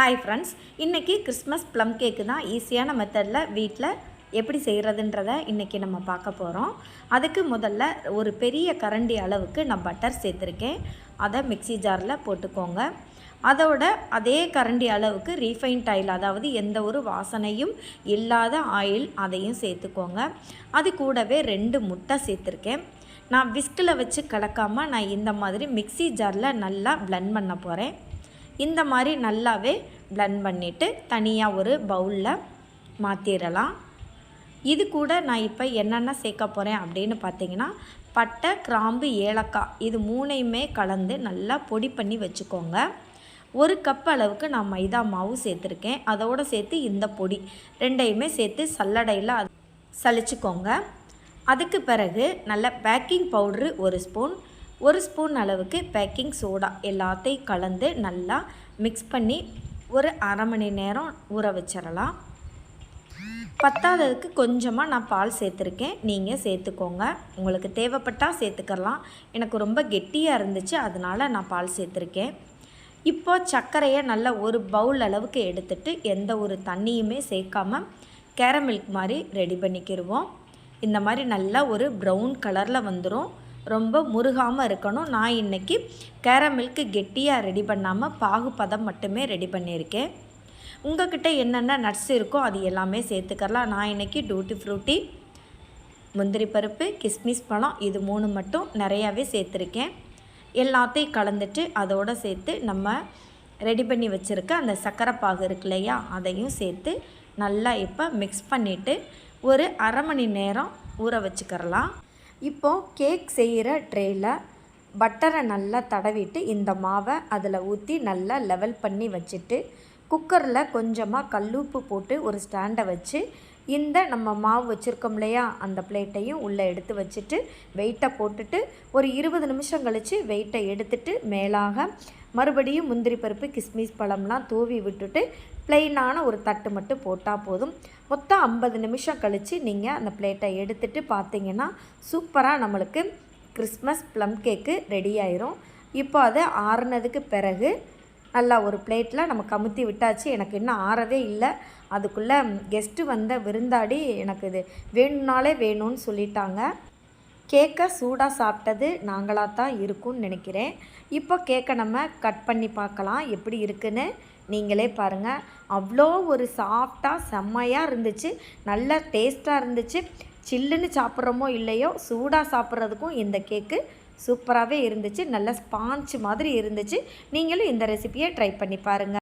Hi friends, இன்றைக்கி Christmas plum cake தான் ஈஸியான மெத்தடில் வீட்டில் எப்படி செய்கிறதுன்றதை இன்றைக்கி நம்ம பார்க்க போகிறோம். அதுக்கு முதல்ல ஒரு பெரிய கரண்டி அளவுக்கு நான் பட்டர் சேர்த்துருக்கேன். அதை மிக்ஸி ஜாரில் போட்டுக்கோங்க. அதோட அதே கரண்டி அளவுக்கு ரீஃபைண்ட் ஆயில், அதாவது எந்த ஒரு வாசனையும் இல்லாத ஆயில், அதையும் சேர்த்துக்கோங்க. அது கூடவே 2 முட்டை சேர்த்துருக்கேன். நான் விஸ்கில் வச்சு கலக்காமல் நான் இந்த மாதிரி மிக்ஸி ஜாரில் நல்லா பிளெண்ட் பண்ண போகிறேன். இந்த மாதிரி நல்லாவே பிளெண்ட் பண்ணிவிட்டு தனியாக ஒரு பவுலில் மாற்றிடலாம். இது கூட நான் இப்போ என்னென்ன சேர்க்க போகிறேன் அப்படின்னு பார்த்தீங்கன்னா, பட்டை, கிராம்பு, ஏலக்காய் இது 3யுமே கலந்து நல்லா பொடி பண்ணி வச்சுக்கோங்க. 1 கப் அளவுக்கு நான் மைதா மாவு சேர்த்துருக்கேன். அதோடு சேர்த்து இந்த பொடி 2யுமே சேர்த்து சல்லடையில் சலிச்சுக்கோங்க. அதுக்கு பிறகு நல்ல பேக்கிங் பவுட்ரு 1 ஸ்பூன் அளவுக்கு பேக்கிங் சோடா எல்லாத்தையும் கலந்து நல்லா மிக்ஸ் பண்ணி ஒரு அரை மணி நேரம் ஊற வச்சிடலாம். பத்தாததுக்கு கொஞ்சமாக நான் பால் சேர்த்துருக்கேன். நீங்கள் சேர்த்துக்கோங்க, உங்களுக்கு தேவைப்பட்டால் சேர்த்துக்கலாம். எனக்கு ரொம்ப கெட்டியாக இருந்துச்சு, அதனால் நான் பால் சேர்த்துருக்கேன். இப்போ சர்க்கரையை நல்லா ஒரு பவுல் அளவுக்கு எடுத்துட்டு எந்த ஒரு தண்ணியுமே சேர்க்காமல் கேரமில்க் மாதிரி ரெடி பண்ணிக்கிடுவோம். இந்த மாதிரி நல்லா ஒரு ப்ரௌன் கலரில் வந்துடும். ரொம்ப முருகாமல் இருக்கணும். நான் இன்றைக்கி கேரமில்க்கு கெட்டியாக ரெடி பண்ணாமல் பாகுபதம் மட்டுமே ரெடி பண்ணியிருக்கேன். உங்கள்கிட்ட என்னென்ன நட்ஸ் இருக்கோ அது எல்லாமே சேர்த்துக்கலாம். நான் இன்றைக்கி டூட்டி ஃப்ரூட்டி, முந்திரி பருப்பு, கிஸ்மிஸ் பழம் இது 3 மட்டும் நிறையாவே சேர்த்துருக்கேன். எல்லாத்தையும் கலந்துட்டு அதோடு சேர்த்து நம்ம ரெடி பண்ணி வச்சுருக்க அந்த சர்க்கரை பாகு இருக்கு இல்லையா, அதையும் சேர்த்து நல்லா இப்போ மிக்ஸ் பண்ணிவிட்டு ஒரு அரை மணி நேரம் ஊற வச்சுக்கிறலாம். இப்போது கேக் செய்கிற ட்ரேயில் பட்டரை நல்லா தடவிட்டு இந்த மாவை அதில் ஊற்றி நல்லா லெவல் பண்ணி வச்சுட்டு குக்கரில் கொஞ்சமாக கல்லுப்பு போட்டு ஒரு ஸ்டாண்டை வச்சு இந்த நம்ம மாவு வச்சுருக்கோம் இல்லையா, அந்த பிளேட்டையும் உள்ளே எடுத்து வச்சுட்டு வெயிட்டை போட்டுட்டு ஒரு 20 நிமிஷம் கழித்து வெயிட்டை எடுத்துட்டு மேலாக மறுபடியும் முந்திரி பருப்பு, கிஸ்மிஸ் பழம்லாம் தூவி விட்டுட்டு ப்ளெயினான ஒரு தட்டு மட்டும் போட்டால் போதும். மொத்தம் 50 நிமிஷம் கழித்து நீங்கள் அந்த பிளேட்டை எடுத்துகிட்டு பார்த்தீங்கன்னா சூப்பராக நம்மளுக்கு கிறிஸ்மஸ் ப்ளம் கேக்கு ரெடி ஆயிரும். இப்போ அது ஆறுனதுக்கு பிறகு நல்லா ஒரு பிளேட்டில் நம்ம கமுத்தி விட்டாச்சு. எனக்கு இன்னும் ஆறவே இல்லை. அதுக்குள்ளே கெஸ்ட்டு வந்த விருந்தாடி எனக்கு இது வேணும்னாலே வேணும்னு சொல்லிட்டாங்க. கேக்கை சூடாக சாப்பிட்டது நாங்களாக தான் இருக்கும்னு நினைக்கிறேன். இப்போ கேக்கை நம்ம கட் பண்ணி பார்க்கலாம் எப்படி இருக்குன்னு. நீங்களே பாருங்கள், அவ்வளோ ஒரு சாஃப்டாக செம்மையாக இருந்துச்சு, நல்ல டேஸ்ட்டாக இருந்துச்சு. சில்லுன்னு சாப்பிட்றோமோ இல்லையோ, சூடாக சாப்பிட்றதுக்கும் இந்த கேக்கு சூப்பராகவே இருந்துச்சு. நல்ல ஸ்பாஞ்ச் மாதிரி இருந்துச்சு. நீங்களும் இந்த ரெசிபியை ட்ரை பண்ணி பாருங்கள்.